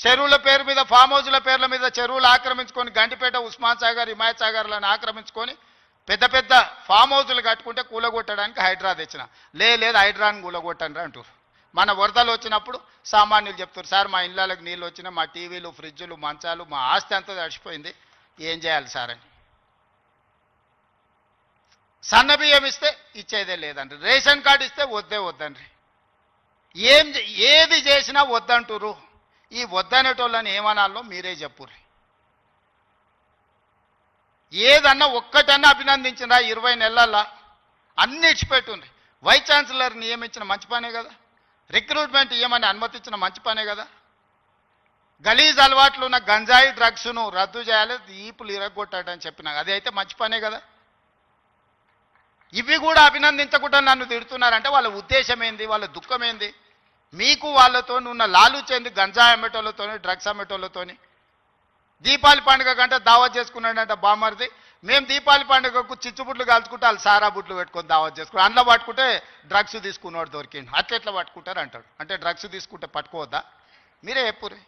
చెరువుల పేరు మీద ఫామ్ హౌస్ల పేర్ల మీద చెరువులు ఆక్రమించుకొని గండిపేట ఉస్మాన్ సాగర్ హిమాయత్ సాగర్లను ఆక్రమించుకొని పెద్ద పెద్ద ఫామ్ హౌస్లు కట్టుకుంటే కూలగొట్టడానికి హైడ్రా తెచ్చిన లేదు హైడ్రాని కూలగొట్టండి అంటారు. మన వరదలు వచ్చినప్పుడు సామాన్యులు చెప్తారు, సార్ మా ఇళ్ళకి నీళ్ళు వచ్చినా మా టీవీలు ఫ్రిడ్జులు మంచాలు మా ఆస్తి అంతా తడిచిపోయింది, ఏం చేయాలి సార్ అని. సన్న బియ్యం ఇస్తే ఇచ్చేదే లేదండి, రేషన్ కార్డు ఇస్తే వద్దండి. ఏది చేసినా వద్దంటురు. ఈ వద్దనేటోళ్ళని ఏమనాలో మీరే చెప్పుర్రి. ఏదన్నా ఒక్కటన్నా అభినందించినా 20 నెలల్లో అన్ని ఇచ్చిపెట్టుండ్రి. వైస్ ఛాన్సలర్ నియమించిన మంచి పనే కదా, రిక్రూట్మెంట్ ఇవ్వమని అనుమతించిన మంచి పనే కదా. గలీజ్ అలవాట్లు ఉన్న గంజాయి డ్రగ్స్ను రద్దు చేయాలి, ఈపులు ఇరగొట్టాడని చెప్పినా అది అయితే మంచి పనే కదా. ఇవి కూడా అభినందించకుండా నన్ను తిడుతున్నారంటే వాళ్ళ ఉద్దేశం ఏంది, వాళ్ళ దుఃఖం ఏంది? మీకు వాళ్ళతో ఉన్న లాలూచేంది, గంజాయి అమ్మేటోళ్ళతోని డ్రగ్స్ అమ్మేటోళ్ళతోని. దీపావళి పండుగ కంటే దావత్ చేసుకున్నాడంట బామర్ది, మేము దీపావళి పండుగకు చిచ్చుబుట్లు కాల్చుకుంటే వాళ్ళు సారా బుట్లు పెట్టుకొని దావత్ చేసుకుని అందులో పట్టుకుంటే డ్రగ్స్ తీసుకున్నవాడు దొరికిండు. అట్లా ఎట్లా పట్టుకుంటారు అంటాడు. అంటే డ్రగ్స్ తీసుకుంటే పట్టుకోవద్దా? మీరే చెప్పుర్రి.